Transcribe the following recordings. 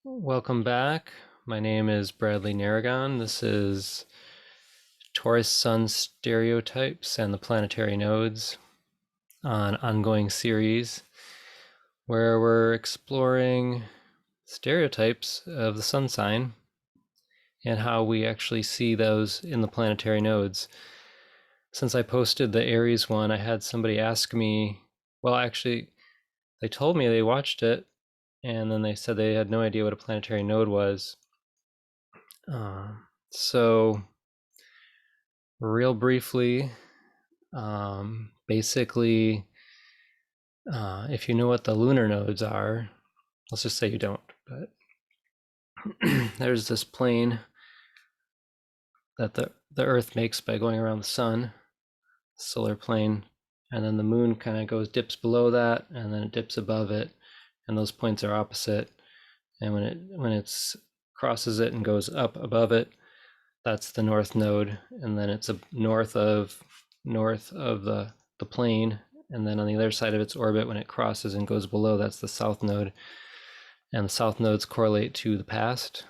Welcome back. My name is Bradley Narragon. This is Taurus Suns Stereotypes and the Planetary Nodes, an ongoing series where we're exploring stereotypes of the sun sign and how we actually see those in the planetary nodes. Since I posted the Aries one, I had somebody ask me, well, actually, they told me they watched it, and then they said they had no idea what a planetary node was. So real briefly, basically, if you know what the lunar nodes are, let's just say you don't, but there's this plane that the Earth makes by going around the sun, solar plane, and then the moon kind of dips below that, and then it dips above it, and those points are opposite. And when it's crosses it and goes up above it, that's the north node, and then it's north of the plane, and then on the other side of its orbit, when it crosses and goes below, that's the south node. And the south nodes correlate to the past,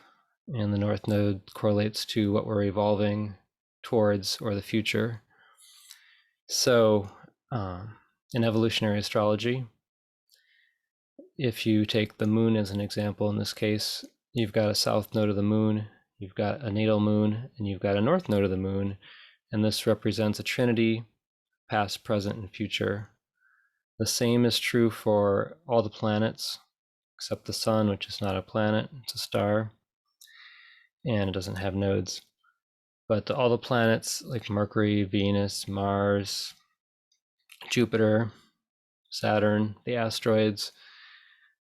and the north node correlates to what we're evolving towards, or the future. So in evolutionary astrology, if you take the moon as an example, in this case, you've got a south node of the moon, you've got a natal moon, and you've got a north node of the moon, and this represents a trinity, past, present, and future. The same is true for all the planets, except the sun, which is not a planet, it's a star, and it doesn't have nodes. But all the planets, like Mercury, Venus, Mars, Jupiter, Saturn, the asteroids,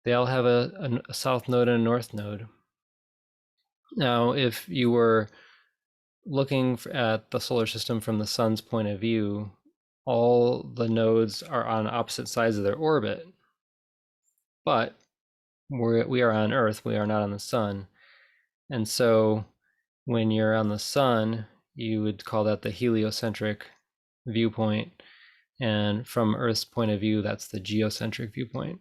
they all have a south node and a north node. Now, if you were looking at the solar system from the sun's point of view, all the nodes are on opposite sides of their orbit. But we are on Earth, we are not on the sun. And so when you're on the sun, you would call that the heliocentric viewpoint. And from Earth's point of view, that's the geocentric viewpoint.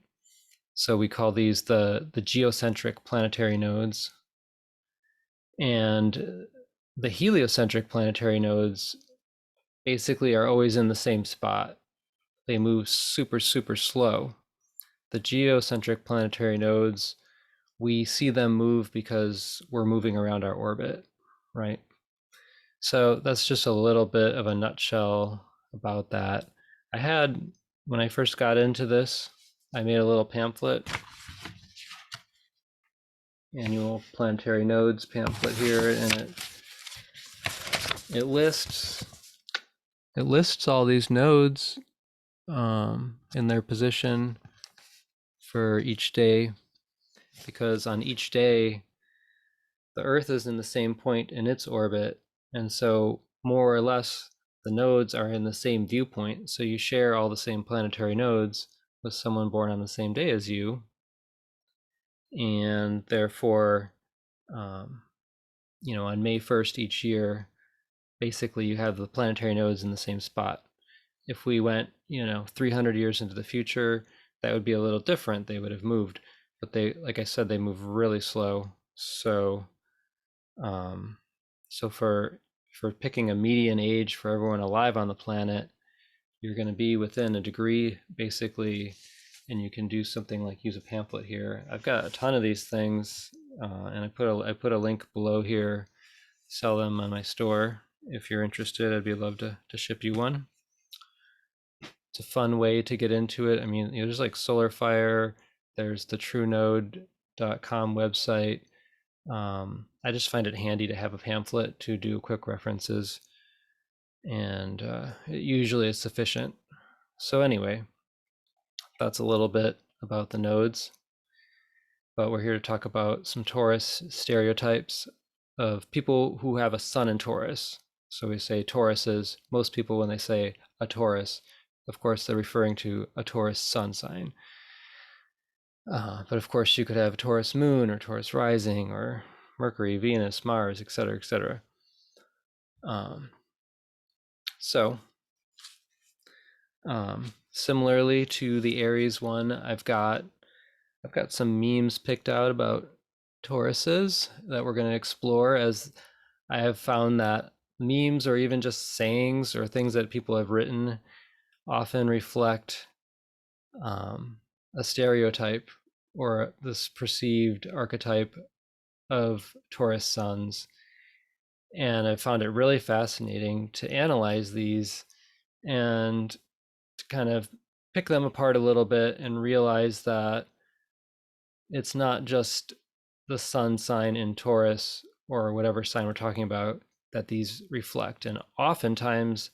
So we call these the geocentric planetary nodes. And the heliocentric planetary nodes basically are always in the same spot. They move super, super slow. The geocentric planetary nodes, we see them move because we're moving around our orbit, right? So that's just a little bit of a nutshell about that. When I first got into this, I made a little pamphlet, annual planetary nodes pamphlet here, and it lists all these nodes in their position for each day, because on each day the Earth is in the same point in its orbit, and so more or less the nodes are in the same viewpoint. So you share all the same planetary nodes with someone born on the same day as you, and therefore, um, on May 1st each year, basically you have the planetary nodes in the same spot. If we went, 300 years into the future, that would be a little different. They would have moved, but they, like I said, they move really slow. So, so for picking a median age for everyone alive on the planet, you're going to be within a degree, basically, and you can do something like use a pamphlet here. I've got a ton of these things, and I put a link below here. Sell them on my store. If you're interested, I'd be love to ship you one. It's a fun way to get into it. I mean, there's like SolarFire, there's the TrueNode.com website. I just find it handy to have a pamphlet to do quick references, and it usually is sufficient. So anyway, that's a little bit about the nodes, but we're here to talk about some Taurus stereotypes of people who have a sun in Taurus. So we say Tauruses, most people when they say a Taurus, of course they're referring to a Taurus sun sign. But of course you could have a Taurus moon or Taurus rising or Mercury, Venus, Mars, etc., etc. So similarly to the Aries one, I've got some memes picked out about Tauruses that we're going to explore, as I have found that memes or even just sayings or things that people have written often reflect a stereotype or this perceived archetype of Taurus Suns. And I found it really fascinating to analyze these and to kind of pick them apart a little bit and realize that it's not just the sun sign in Taurus or whatever sign we're talking about that these reflect. And oftentimes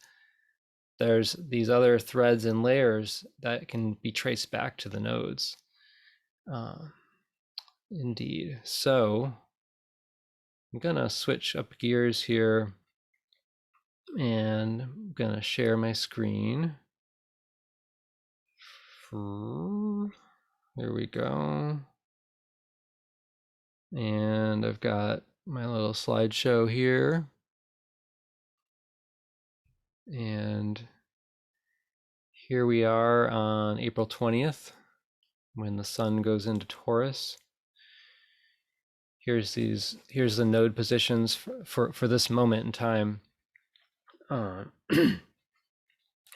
there's these other threads and layers that can be traced back to the nodes. Indeed. So I'm gonna switch up gears here and I'm gonna share my screen. There we go. And I've got my little slideshow here. And here we are on April 20th, when the sun goes into Taurus. Here's the node positions for this moment in time. And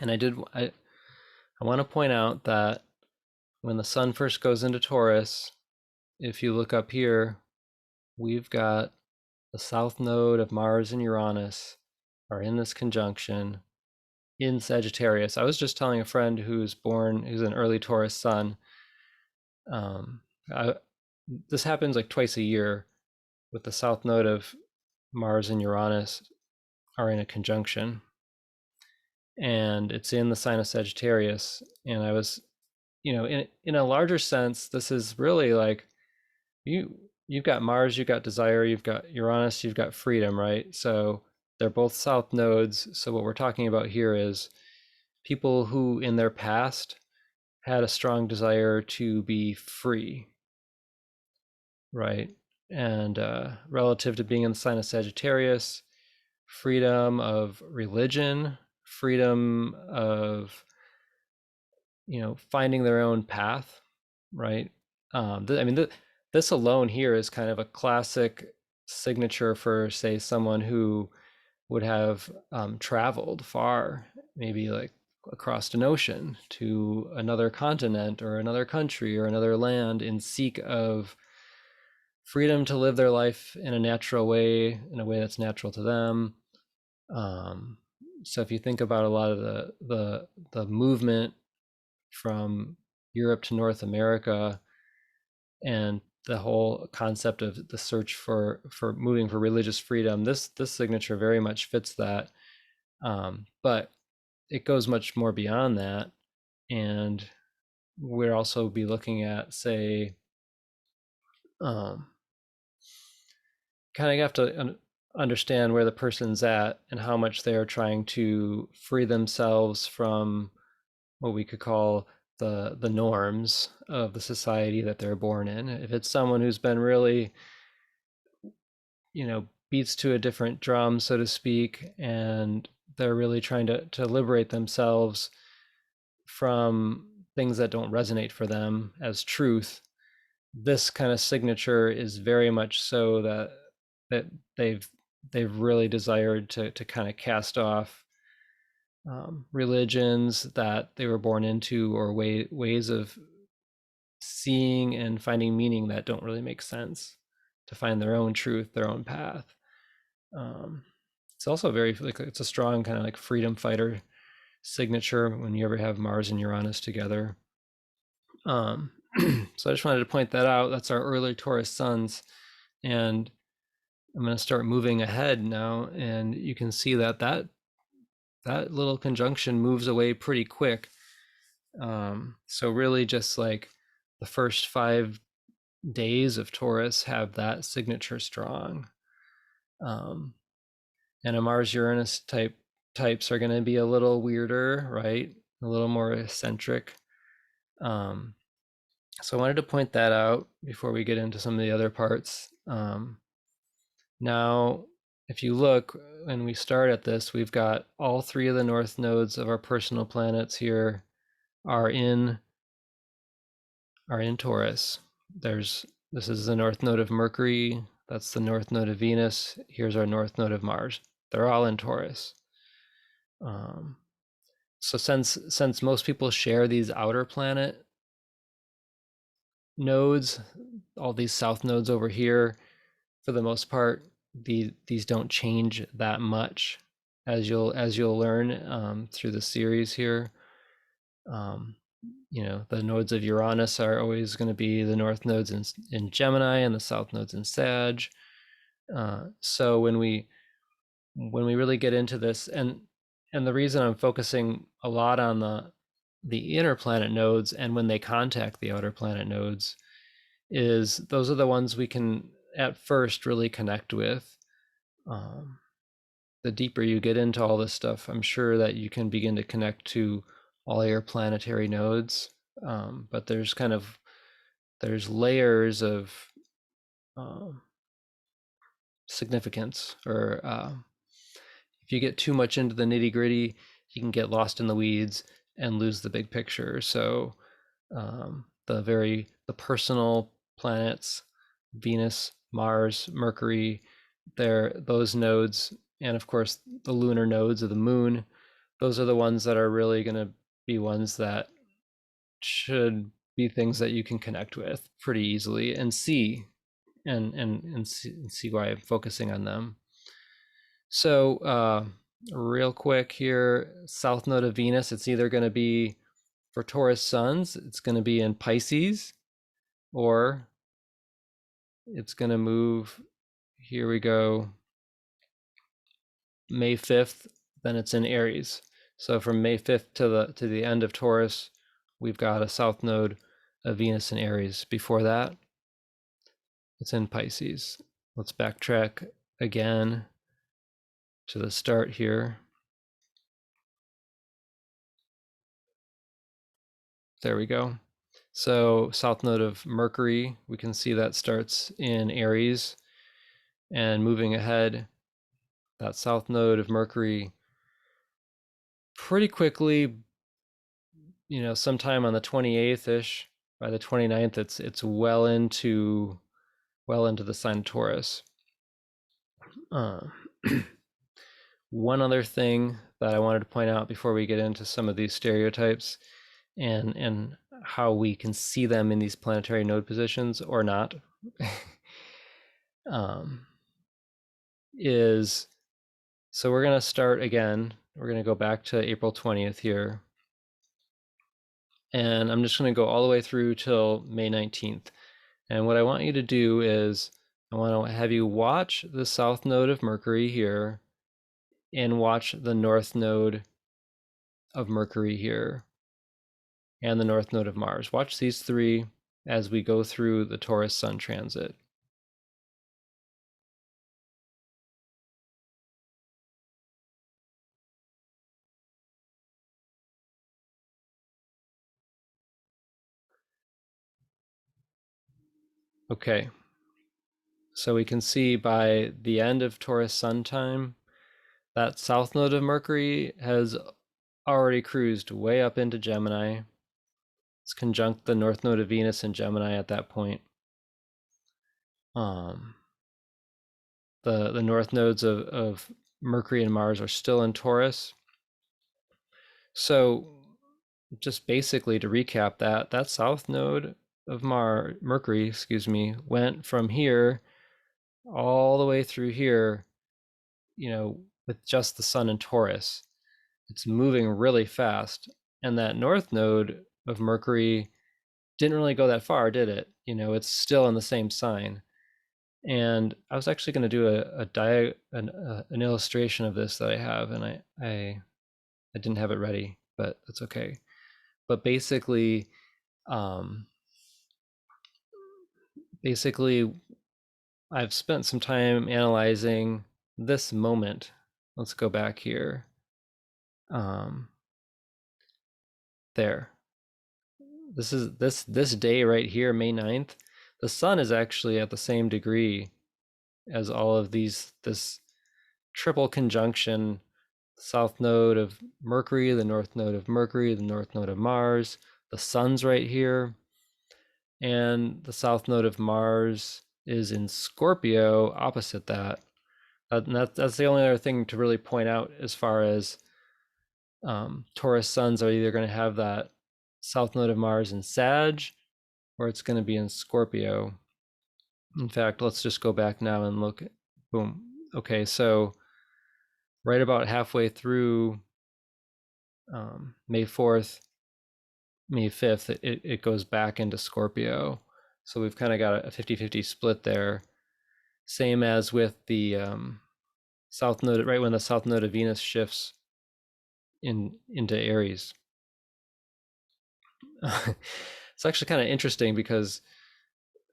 I want to point out that when the sun first goes into Taurus, if you look up here, we've got the south node of Mars and Uranus are in this conjunction in Sagittarius. I was just telling a friend who's an early Taurus sun. This happens like twice a year, with the south node of Mars and Uranus are in a conjunction, and it's in the sign of Sagittarius. And I was, in a larger sense, this is really like you've got Mars, you've got desire, you've got Uranus, you've got freedom, right? So they're both south nodes. So what we're talking about here is people who in their past had a strong desire to be free, right? And relative to being in the sign of Sagittarius, freedom of religion, freedom of, finding their own path, right? This alone here is kind of a classic signature for, say, someone who would have traveled far, maybe like across an ocean to another continent or another country or another land in seek of freedom to live their life in a natural way, in a way that's natural to them. So if you think about a lot of the movement from Europe to North America and the whole concept of the search for moving for religious freedom, this signature very much fits that. But it goes much more beyond that, and we'll also be looking at, say, kind of have to understand where the person's at and how much they are trying to free themselves from what we could call the norms of the society that they're born in. If it's someone who's been really, beats to a different drum, so to speak, and they're really trying to liberate themselves from things that don't resonate for them as truth, this kind of signature is very much so that they've really desired to kind of cast off religions that they were born into, or ways of seeing and finding meaning that don't really make sense, to find their own truth, their own path. It's also very, like, it's a strong kind of like freedom fighter signature when you ever have Mars and Uranus together. So I just wanted to point that out. That's our early Taurus suns. And I'm going to start moving ahead now, and you can see that little conjunction moves away pretty quick. So really just like the first 5 days of Taurus have that signature strong. And a Mars Uranus types are going to be a little weirder, right? A little more eccentric. So I wanted to point that out before we get into some of the other parts. Now, if you look, when we start at this, we've got all 3 of the north nodes of our personal planets here are in Taurus. There's This is the north node of Mercury. That's the north node of Venus. Here's our north node of Mars. They're all in Taurus. So since most people share these outer planet nodes, all these south nodes over here, for the most part, these don't change that much, as you'll learn through the series here. You know, the nodes of Uranus are always going to be the north nodes in Gemini and the south nodes in Sag. So when we really get into this, and the reason I'm focusing a lot on the inner planet nodes and when they contact the outer planet nodes, is those are the ones we can at first really connect with. The deeper you get into all this stuff, I'm sure that you can begin to connect to all your planetary nodes. But there's layers of significance, or if you get too much into the nitty gritty, you can get lost in the weeds and lose the big picture. So the personal planets, Venus, Mars, Mercury, those nodes, and of course the lunar nodes of the moon, those are the ones that are really going to be ones that should be things that you can connect with pretty easily and see and see why I'm focusing on them. So real quick here, south node of Venus, it's either going to be for Taurus Suns, it's going to be in Pisces, or it's going to move, here we go, May 5th, then it's in Aries. So from May 5th to the end of Taurus, we've got a south node of Venus in Aries. Before that, it's in Pisces. Let's backtrack again to the start here. There we go. So south node of Mercury, we can see that starts in Aries, and moving ahead, that south node of Mercury pretty quickly, you know, sometime on the 28th-ish, by the 29th, it's well into the sign of Taurus. One other thing that I wanted to point out before we get into some of these stereotypes and how we can see them in these planetary node positions or not, is, so we're going to start again. We're going to go back to April 20th here. And I'm just going to go all the way through till May 19th. And what I want you to do is, I want to have you watch the south node of Mercury here and watch the north node of Mercury here and the north node of Mars. Watch these three as we go through the Taurus Sun transit. Okay, so we can see by the end of Taurus Sun time, that south node of Mercury has already cruised way up into Gemini. It's conjunct the north node of Venus in Gemini at that point. The north nodes of Mercury and Mars are still in Taurus. So just basically to recap, that south node of Mercury, went from here all the way through here, you know, with just the sun in Taurus. It's moving really fast. And that north node of Mercury didn't really go that far, did it? You know, it's still in the same sign. And I was actually going to do an illustration of this that I have, and I didn't have it ready, but that's okay. But basically, I've spent some time analyzing this moment. Let's go back here. There. This is this day right here, May 9th. The sun is actually at the same degree as all of this triple conjunction, south node of Mercury, the north node of Mercury, the north node of Mars, the sun's right here. and the south node of Mars is in Scorpio, opposite that. And that's the only other thing to really point out as far as Taurus Suns are either going to have that south node of Mars in Sag, or it's going to be in Scorpio. In fact, let's just go back now and look. Boom. Okay, so right about halfway through May 4th, May 5th, it goes back into Scorpio. So we've kind of got a 50-50 split there. Same as with the south node, right when the south node of Venus shifts into Aries. It's actually kind of interesting because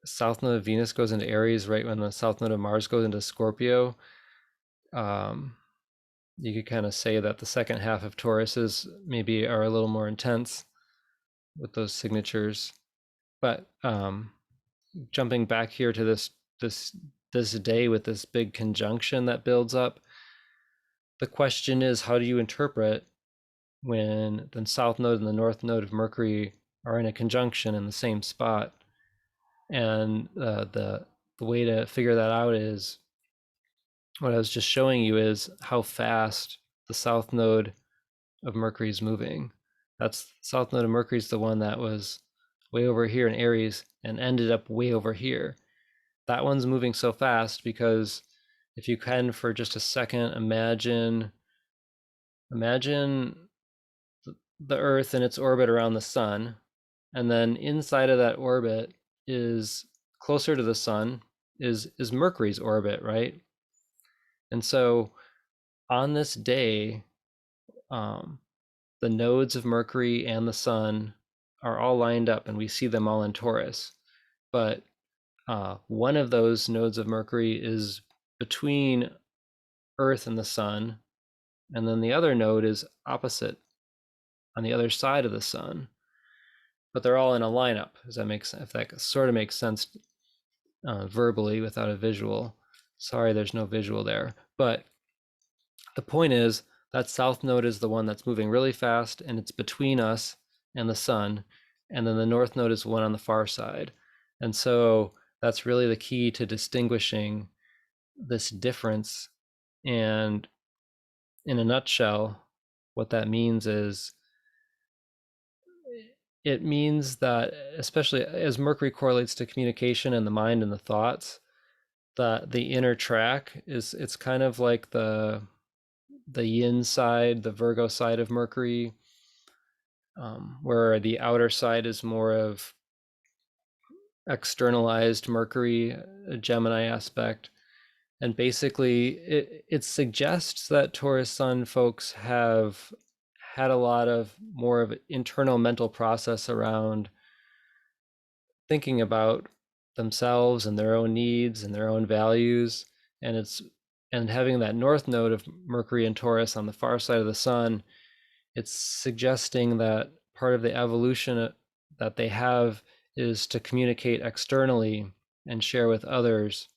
south node of Venus goes into Aries right when the south node of Mars goes into Scorpio. You could kind of say that the second half of Tauruses maybe are a little more intense with those signatures. But jumping back here to this day with this big conjunction that builds up, the question is, how do you interpret when the south node and the north node of Mercury are in a conjunction in the same spot? And the way to figure that out is what I was just showing you, is how fast the south node of Mercury is moving. That's south node of Mercury is the one that was way over here in Aries and ended up way over here. That one's moving so fast because if you can for just a second imagine the Earth in its orbit around the sun, and then inside of that orbit is closer to the sun is Mercury's orbit, right? And so on this day, the nodes of Mercury and the sun are all lined up, and we see them all in Taurus. But one of those nodes of Mercury is between Earth and the sun, and then the other node is opposite on the other side of the sun. But they're all in a lineup. Does that make sense? If that sort of makes sense verbally without a visual. Sorry, there's no visual there. But the point is that south node is the one that's moving really fast, and it's between us and the sun. And then the north node is the one on the far side. And so that's really the key to distinguishing this difference. And in a nutshell, what that means is, it means that, especially as Mercury correlates to communication and the mind and the thoughts, that the inner track is, it's kind of like the yin side, the Virgo side of Mercury, where the outer side is more of externalized Mercury, a Gemini aspect. And basically it suggests that Taurus Sun folks have had a lot of more of internal mental process around thinking about themselves and their own needs and their own values. And having that north node of Mercury and Taurus on the far side of the sun, it's suggesting that part of the evolution that they have is to communicate externally and share with others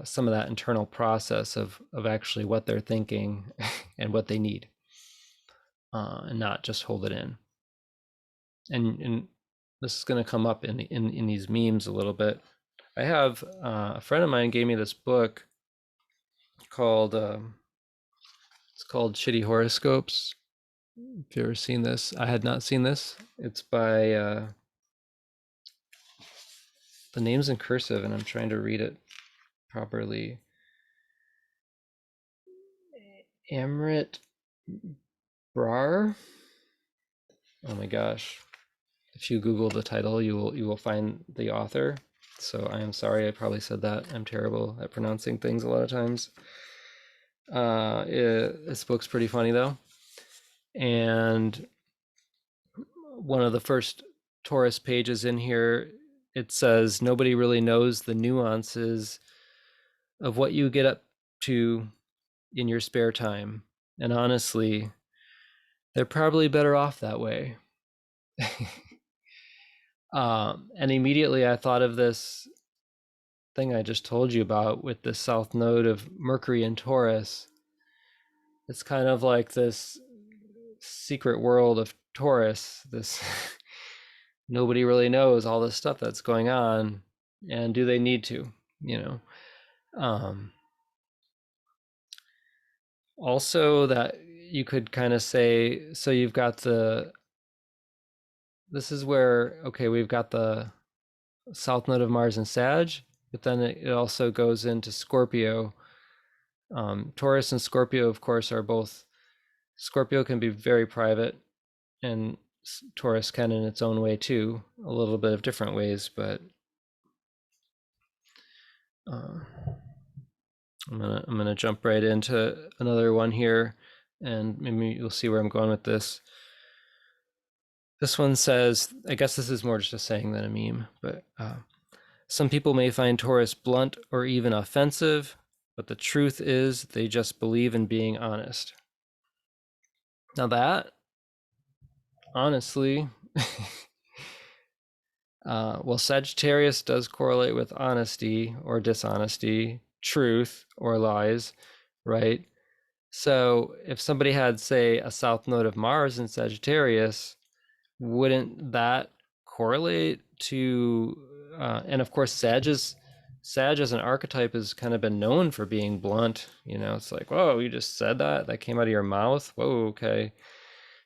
some of that internal process of actually what they're thinking and what they need, and not just hold it in. And this is going to come up in these memes a little bit. I have a friend of mine gave me this book called it's called Shitty Horoscopes. If you've ever seen this, I had not seen this. It's by the name's in cursive, and I'm trying to read it properly. Amrit Brar. Oh my gosh! If you Google the title, you will find the author. So I am sorry, I probably said that. I'm terrible at pronouncing things a lot of times. This book's pretty funny though. And one of the first Taurus pages in here, it says, nobody really knows the nuances of what you get up to in your spare time. And honestly, they're probably better off that way. And immediately I thought of this thing I just told you about with the south node of Mercury and Taurus. It's kind of like this secret world of Taurus, this nobody really knows all this stuff that's going on, and do they need to, also that you could kind of say, so you've got this is where, okay, we've got the south node of Mars in Sag, but then it also goes into Scorpio. Taurus and Scorpio, of course, are both, Scorpio can be very private, and Taurus can in its own way too, a little bit of different ways, but I'm gonna jump right into another one here, and maybe you'll see where I'm going with this. This one says, I guess this is more just a saying than a meme, but some people may find Taurus blunt or even offensive, but the truth is they just believe in being honest. Now that, honestly, well, Sagittarius does correlate with honesty or dishonesty, truth or lies, right? So if somebody had, say, a south node of Mars in Sagittarius, wouldn't that correlate to, and of course, Sag as an archetype has kind of been known for being blunt. It's like, whoa, you just said that? That came out of your mouth? Whoa, okay.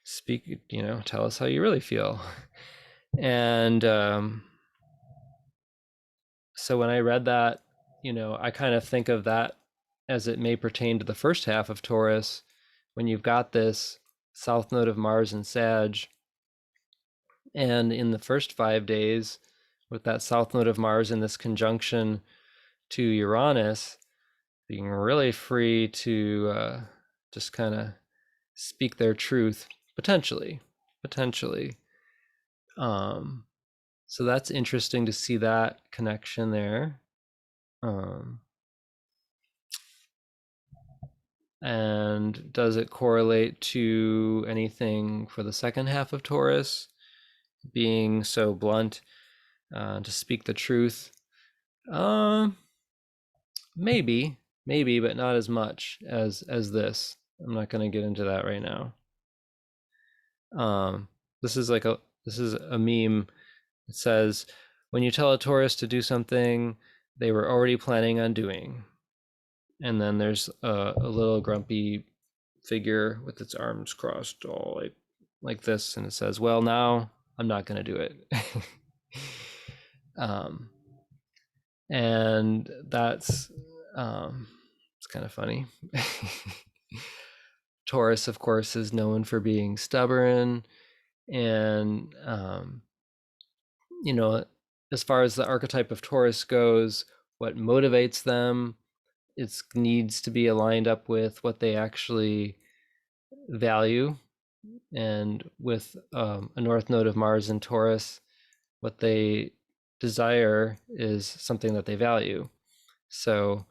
Speak, tell us how you really feel. And so when I read that, I kind of think of that as it may pertain to the first half of Taurus, when you've got this south node of Mars and Sag, and in the first 5 days, with that south node of Mars in this conjunction to Uranus, being really free to just kind of speak their truth, potentially. So that's interesting to see that connection there. And does it correlate to anything for the second half of Taurus, being so blunt, to speak the truth? Maybe, but not as much as this. I'm not going to get into that right now. This is a meme. It says, when you tell a Taurus to do something they were already planning on doing. And then there's a little grumpy figure with its arms crossed, all like this, and it says, well, now I'm not going to do it. And that's it's kind of funny. Taurus, of course, is known for being stubborn, and as far as the archetype of Taurus goes, what motivates them, it needs to be aligned up with what they actually value. And with a north node of Mars in Taurus, what they desire is something that they value. So,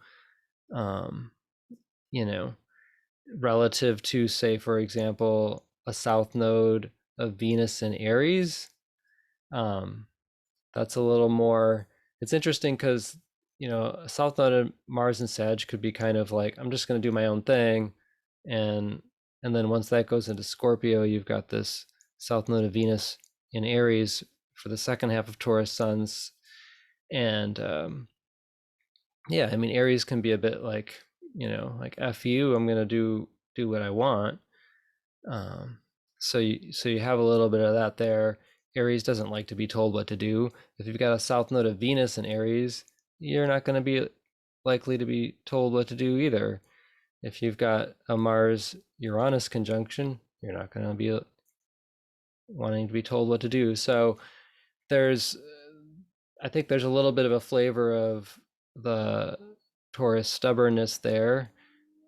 relative to, say, for example, a south node of Venus in Aries, that's a little more, it's interesting because, a south node of Mars and Sag could be kind of like, I'm just going to do my own thing. And then once that goes into Scorpio, you've got this south node of Venus in Aries for the second half of Taurus Suns. And yeah, I mean, Aries can be a bit like, like F you, I'm going to do what I want. So you have a little bit of that there. Aries doesn't like to be told what to do. If you've got a south node of Venus in Aries, you're not going to be likely to be told what to do either. If you've got a Mars Uranus conjunction, you're not going to be wanting to be told what to do. So I think there's a little bit of a flavor of the Taurus stubbornness there,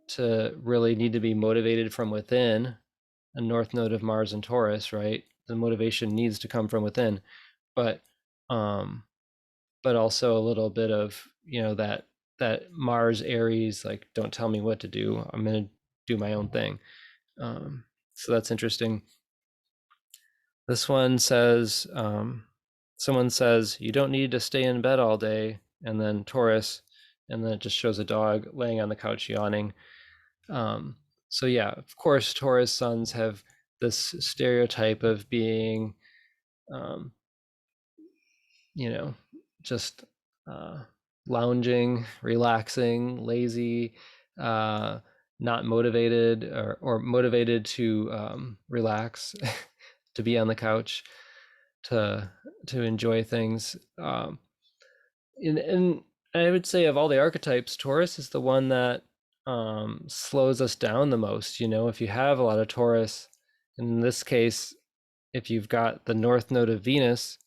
to really need to be motivated from within. A north node of Mars and Taurus, right? The motivation needs to come from within, but also a little bit of, that Mars Aries, like, don't tell me what to do, I'm going to do my own thing. So that's interesting. This one says, someone says, you don't need to stay in bed all day, and then Taurus, and then it just shows a dog laying on the couch yawning. So yeah, of course, Taurus Suns have this stereotype of being just uh, lounging, relaxing, lazy, uh, not motivated, or motivated to relax, to be on the couch, to enjoy things. And I would say of all the archetypes, Taurus is the one that slows us down the most. If you have a lot of Taurus, in this case, if you've got the north node of Venus,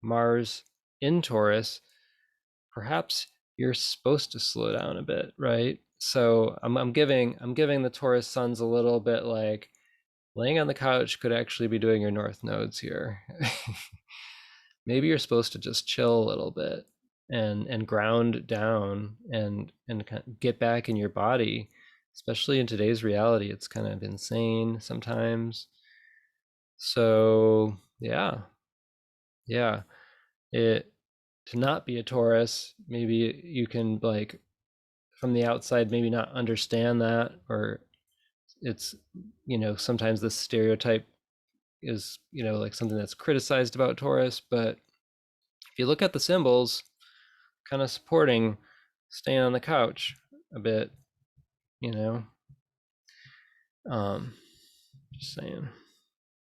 Mars in Taurus, perhaps you're supposed to slow down a bit, right? So I'm giving the Taurus Suns a little bit like laying on the couch could actually be doing your north nodes here. Maybe you're supposed to just chill a little bit and ground down and kind of get back in your body, especially in today's reality. It's kind of insane sometimes. So yeah, it to not be a Taurus, maybe you can, like, from the outside, maybe not understand that, or it's, sometimes this stereotype is, like something that's criticized about Taurus. But if you look at the symbols, kind of supporting staying on the couch a bit, you know. Just saying.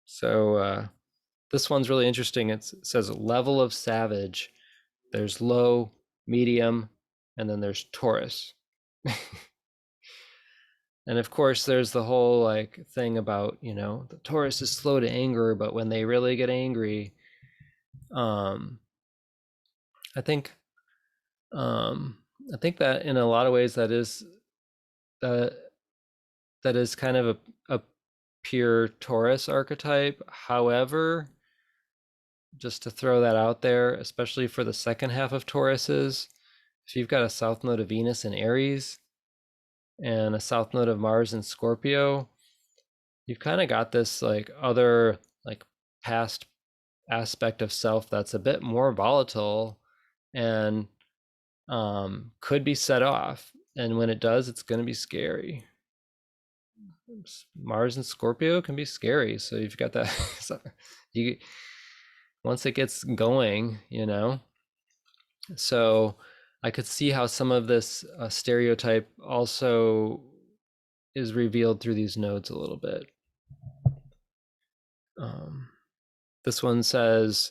So this one's really interesting. It says level of savage. There's low, medium, and then there's Taurus. And of course, there's the whole like thing about, the Taurus is slow to anger, but when they really get angry, um, I think, that in a lot of ways that that is kind of a pure Taurus archetype. However, just to throw that out there, especially for the second half of Tauruses, if you've got a south node of Venus in Aries and a south node of Mars in Scorpio, you've kind of got this like other like past aspect of self that's a bit more volatile and could be set off. And when it does, it's going to be scary. Mars and Scorpio can be scary. So you've got that. So you once it gets going, So I could see how some of this stereotype also is revealed through these nodes a little bit. This one says,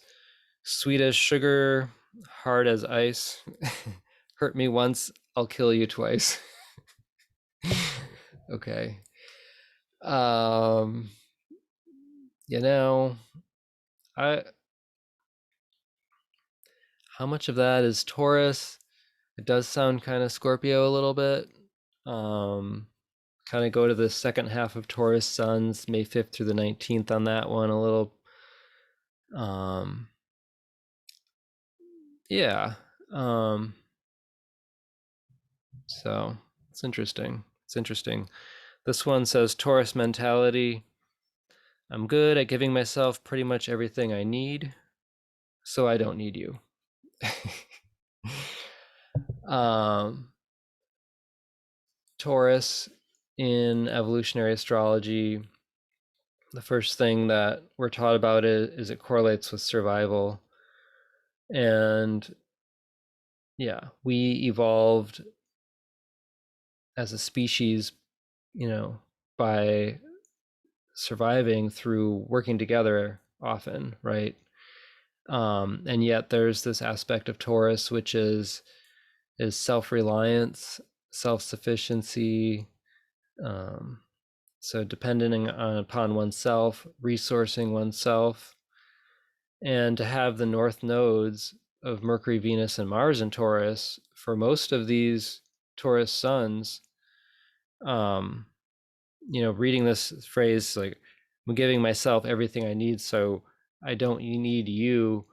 sweet as sugar, hard as ice. Hurt me once, I'll kill you twice. Okay. You know, I how much of that is Taurus? It does sound kind of Scorpio a little bit. Kind of go to the second half of Taurus Suns, May 5th through the 19th on that one a little. Yeah. So it's interesting. It's interesting. This one says Taurus Mentality. I'm good at giving myself pretty much everything I need, so I don't need you. Taurus in evolutionary astrology, the first thing that we're taught about it is it correlates with survival. And yeah, we evolved as a species, by surviving through working together often, right? And yet there's this aspect of Taurus, which is self-reliance, self-sufficiency, so depending upon oneself, resourcing oneself. And to have the north nodes of Mercury, Venus, and Mars in Taurus for most of these Taurus suns, reading this phrase like, I'm giving myself everything I need, so I don't need you.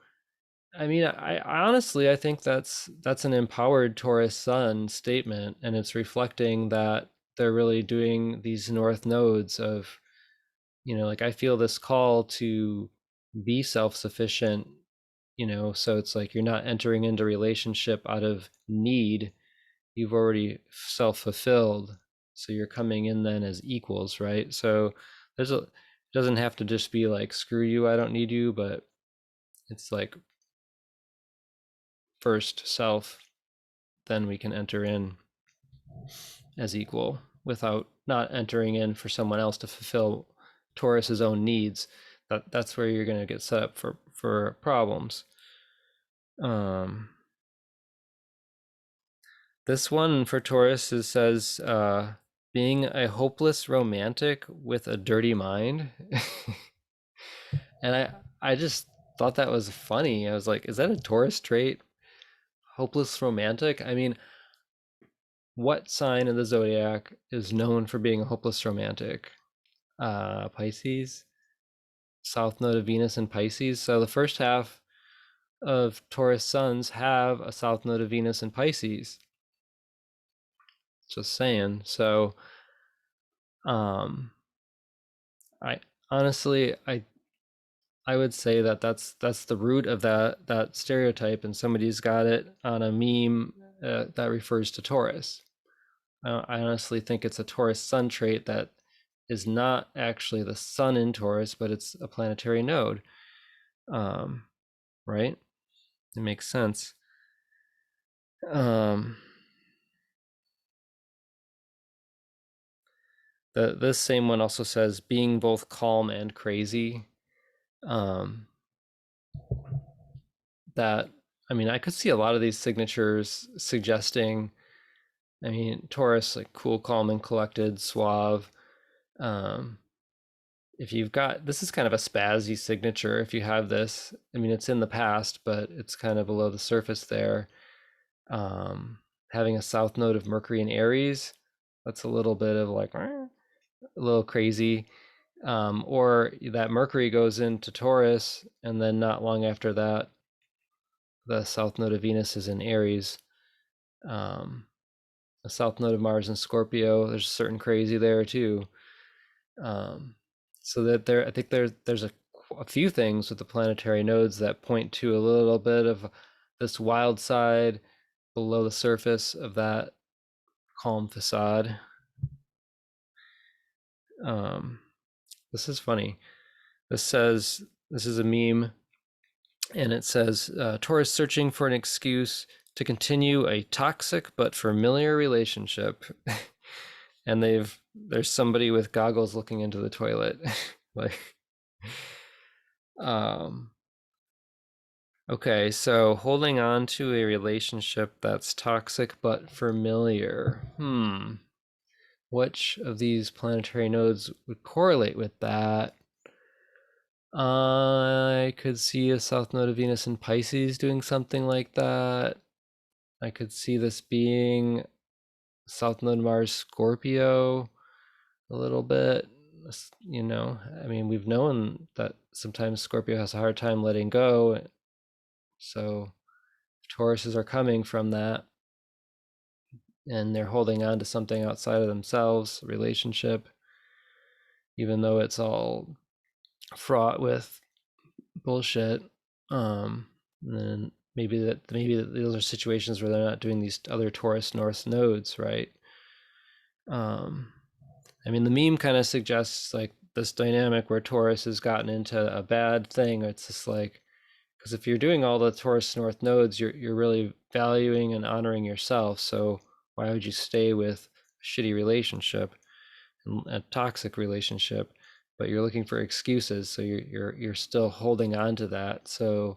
I mean, I honestly, I think that's an empowered Taurus sun statement, and it's reflecting that they're really doing these north nodes of, like, I feel this call to be self-sufficient, so it's like you're not entering into relationship out of need. You've already self-fulfilled, so you're coming in then as equals, right? So it doesn't have to just be like, screw you, I don't need you, but it's like first self, then we can enter in as equal without not entering in for someone else to fulfill Taurus's own needs. That's where you're going to get set up for problems. This one for Taurus says being a hopeless romantic with a dirty mind. And I just thought that was funny. I was like, is that a Taurus trait? Hopeless romantic? I mean, what sign in the zodiac is known for being a hopeless romantic? Pisces, south node of Venus in Pisces. So the first half of Taurus Suns have a south node of Venus in Pisces. Just saying. So I honestly I would say that that's the root of that stereotype, and somebody's got it on a meme that refers to Taurus. I honestly think it's a Taurus sun trait that is not actually the sun in Taurus, but it's a planetary node. Right? It makes sense. This same one also says being both calm and crazy. That, I mean, I could see a lot of these signatures suggesting, I mean, Taurus, like cool, calm, and collected, suave. If you've got, this is kind of a spazzy signature. If you have this, I mean, it's in the past, but it's kind of below the surface there. Having a south node of Mercury in Aries, that's a little bit of like a little crazy. Or that Mercury goes into Taurus, and then not long after that, the south node of Venus is in Aries. The south node of Mars in Scorpio, there's certain crazy there too. So that there, I think there's a few things with the planetary nodes that point to a little bit of this wild side below the surface of that calm facade. This is funny. This is a meme, and it says Taurus searching for an excuse to continue a toxic but familiar relationship. And there's somebody with goggles looking into the toilet. Like, okay, so holding on to a relationship that's toxic but familiar. Which of these planetary nodes would correlate with that? I could see a south node of Venus in Pisces doing something like that. I could see this being south node Mars Scorpio a little bit. You know, I mean, we've known that sometimes Scorpio has a hard time letting go. So Tauruses are coming from that, and they're holding on to something outside of themselves, relationship, even though it's all fraught with bullshit. And then maybe those are situations where they're not doing these other Taurus North nodes, right? I mean, the meme kind of suggests like this dynamic where Taurus has gotten into a bad thing. It's just like, because if you're doing all the Taurus North nodes, you're really valuing and honoring yourself. So why would you stay with a shitty relationship, a toxic relationship? But you're looking for excuses, so you're still holding on to that. So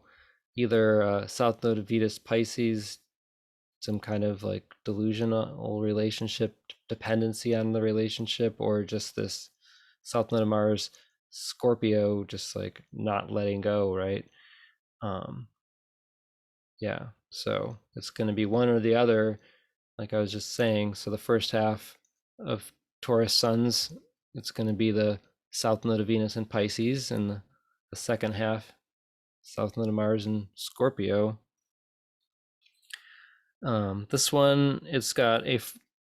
either South Node of Venus Pisces, some kind of like delusional relationship dependency on the relationship, or just this South Node of Mars Scorpio, just like not letting go, right? Yeah, so it's going to be one or the other, like I was just saying. So the first half of Taurus Suns, it's going to be the south node of Venus in Pisces, and the second half, south node of Mars in Scorpio. This one, this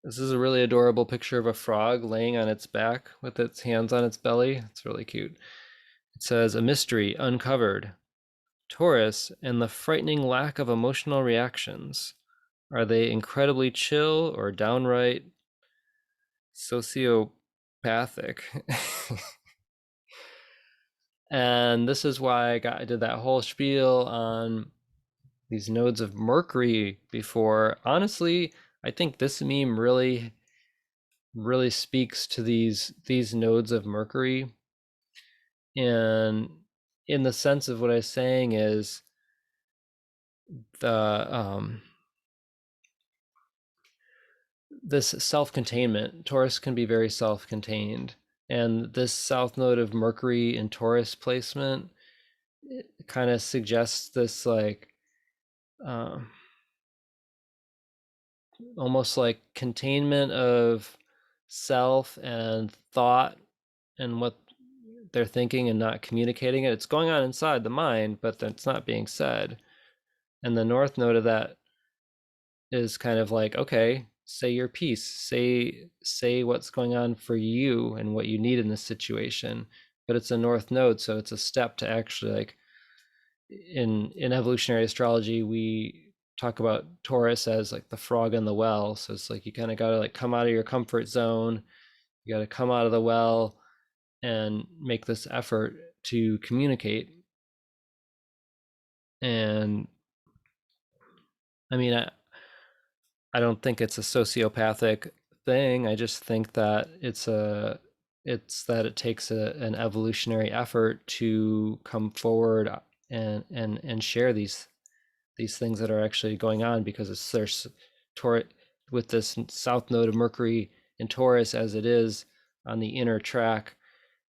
is a really adorable picture of a frog laying on its back with its hands on its belly. It's really cute. It says, a mystery uncovered. Taurus and the frightening lack of emotional reactions. Are they incredibly chill or downright sociopathic? And this is why I did that whole spiel on these nodes of Mercury before. Honestly, I think this meme really speaks to these nodes of Mercury. And in the sense of what I was saying is the this self-containment. Taurus can be very self-contained, and this south node of Mercury in Taurus placement kind of suggests this like almost like containment of self and thought and what they're thinking and not communicating it. It's going on inside the mind, but it's not being said. And the north node of that is kind of like, okay, say your piece, say what's going on for you and what you need in this situation. But it's a north node, so it's a step to actually like in evolutionary astrology we talk about Taurus as like the frog in the well. So it's like you kind of got to like come out of your comfort zone, you got to come out of the well and make this effort to communicate. And I mean, I don't think it's a sociopathic thing. I just think that it's that it takes an evolutionary effort to come forward and share these things that are actually going on, because there's with this south node of Mercury in Taurus as it is on the inner track.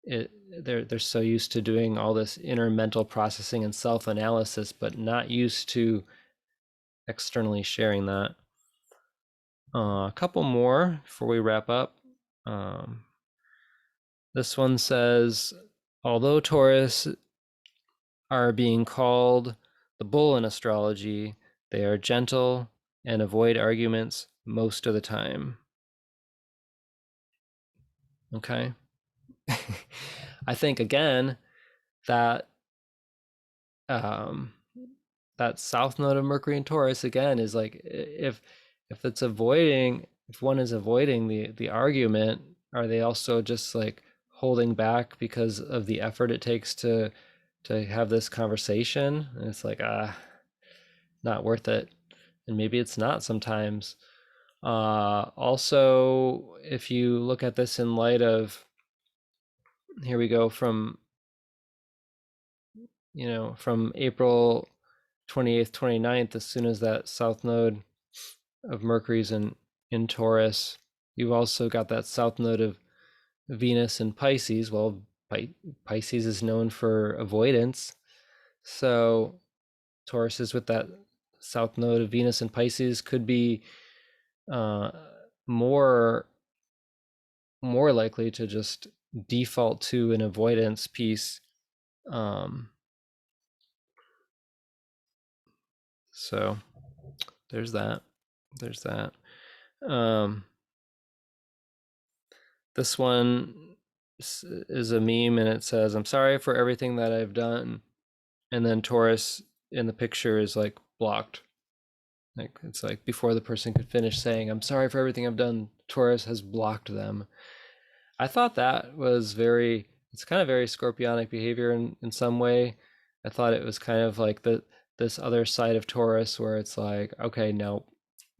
They're so used to doing all this inner mental processing and self-analysis, but not used to externally sharing that. A couple more before we wrap up. This one says, although Taurus are being called the bull in astrology, they are gentle and avoid arguments most of the time. Okay. I think again that that south node of Mercury and Taurus again is like if one is avoiding the argument, are they also just like holding back because of the effort it takes to have this conversation? And it's like not worth it. And maybe it's not sometimes. Also, if you look at this in light of, here we go, from from April 28th, 29th, as soon as that south node of Mercury's in Taurus, you've also got that south node of Venus in Pisces. Well, Pisces is known for avoidance. So Taurus is with that south node of Venus in Pisces could be more likely to just default to an avoidance piece. So there's that. This one is a meme, and it says, I'm sorry for everything that I've done. And then Taurus in the picture is like blocked. Like it's like before the person could finish saying, I'm sorry for everything I've done, Taurus has blocked them. I thought that was it's kind of very scorpionic behavior in some way. I thought it was kind of like this other side of Taurus where it's like, okay, no,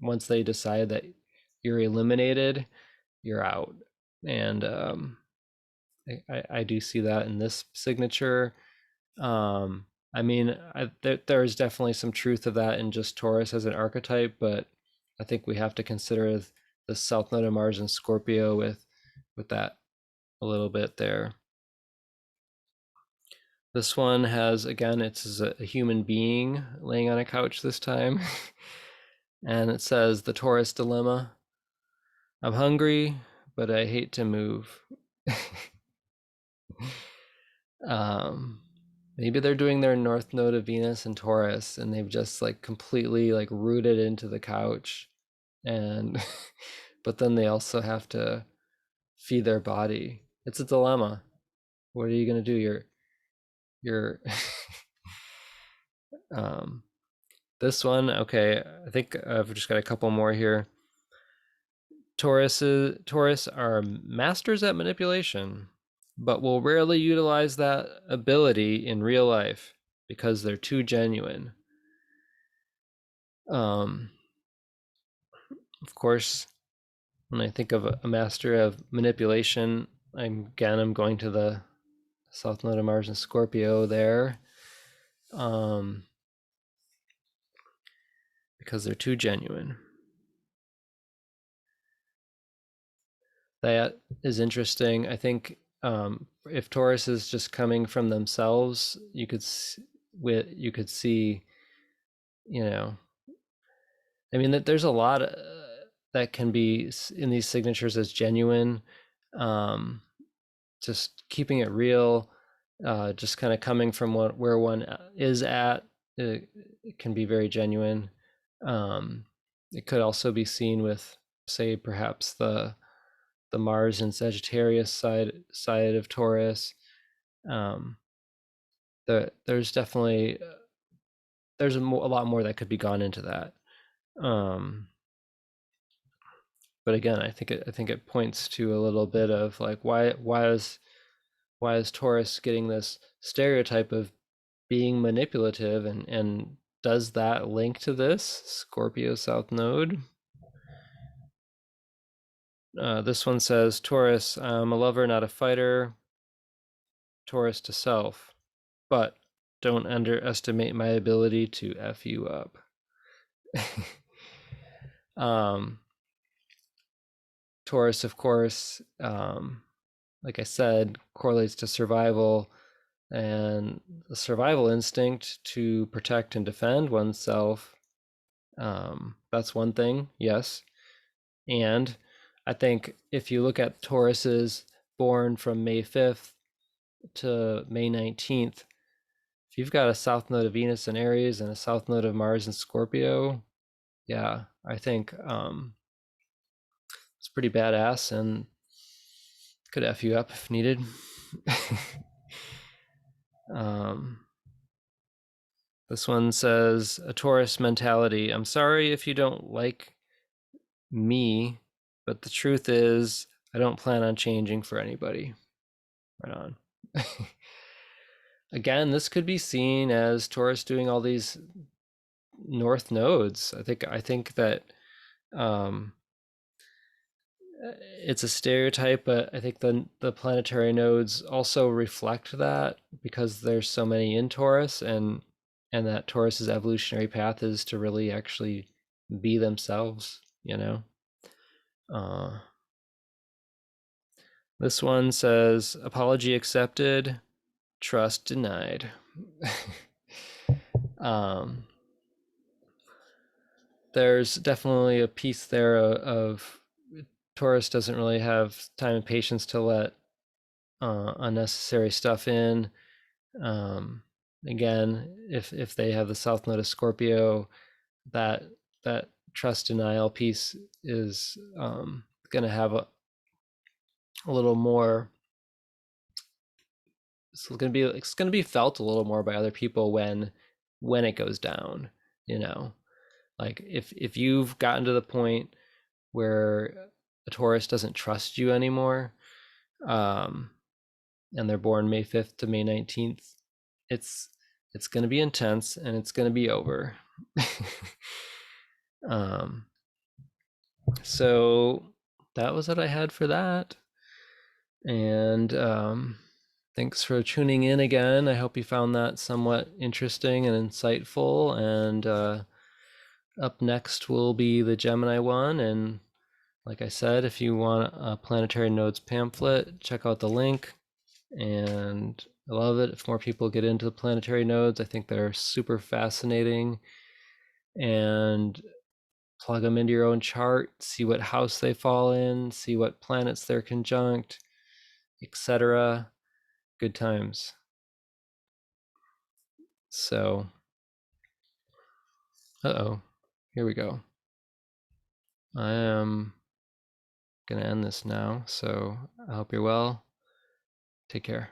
once they decide that you're eliminated, you're out. And I do see that in this signature. I mean, there's definitely some truth of that in just Taurus as an archetype, but I think we have to consider the South Node of Mars and Scorpio with that a little bit there. This one has, again, it's a human being laying on a couch this time. And it says, the Taurus dilemma. I'm hungry, but I hate to move. Maybe they're doing their north node of Venus and Taurus, and they've just like completely like rooted into the couch, and but then they also have to feed their body. It's a dilemma. What are you gonna do? You're this one, okay, I think I've just got a couple more here. Taurus are masters at manipulation, but will rarely utilize that ability in real life because they're too genuine. Of course, when I think of a master of manipulation, I'm going to the South Node of Mars and Scorpio there, because they're too genuine. That is interesting. I think if Taurus is just coming from themselves, you could see, you know, I mean, that there's a lot that can be in these signatures as genuine. Um, just keeping it real, just kind of coming from where one is at, it can be very genuine. It could also be seen with, say, perhaps the Mars and Sagittarius side of Taurus. There's definitely there's a lot more that could be gone into that. But again, I think it points to a little bit of like why is Taurus getting this stereotype of being manipulative, and does that link to this Scorpio South Node? This one says, Taurus, I'm a lover, not a fighter. Taurus to self, but don't underestimate my ability to F you up. Taurus, of course, like I said, correlates to survival and the survival instinct to protect and defend oneself. That's one thing, yes. And I think if you look at Tauruses born from May 5th to May 19th, if you've got a south node of Venus in Aries and a south node of Mars in Scorpio, yeah, I think it's pretty badass and could F you up if needed. This one says, a Taurus mentality. I'm sorry if you don't like me, but the truth is, I don't plan on changing for anybody. Right on. Again, this could be seen as Taurus doing all these north nodes. I think that it's a stereotype, but I think the planetary nodes also reflect that because there's so many in Taurus, and that Taurus's evolutionary path is to really actually be themselves, you know. This one says, apology accepted, trust denied. There's definitely a piece there of Taurus doesn't really have time and patience to let unnecessary stuff in. Again, if they have the South Node of Scorpio, that trust denial piece is going to have a little more. It's going to be felt a little more by other people when it goes down. You know, like if you've gotten to the point where a Taurus doesn't trust you anymore, and they're born May 5th to May 19th, it's going to be intense and it's going to be over. So that was what I had for that. And thanks for tuning in again. I hope you found that somewhat interesting and insightful. And up next will be the Gemini one. And like I said, if you want a Planetary Nodes pamphlet, check out the link. And I love it if more people get into the planetary nodes. I think they're super fascinating. And plug them into your own chart, see what house they fall in, see what planets they're conjunct, etc. Good times. So, here we go. I am going to end this now. So I hope you're well. Take care.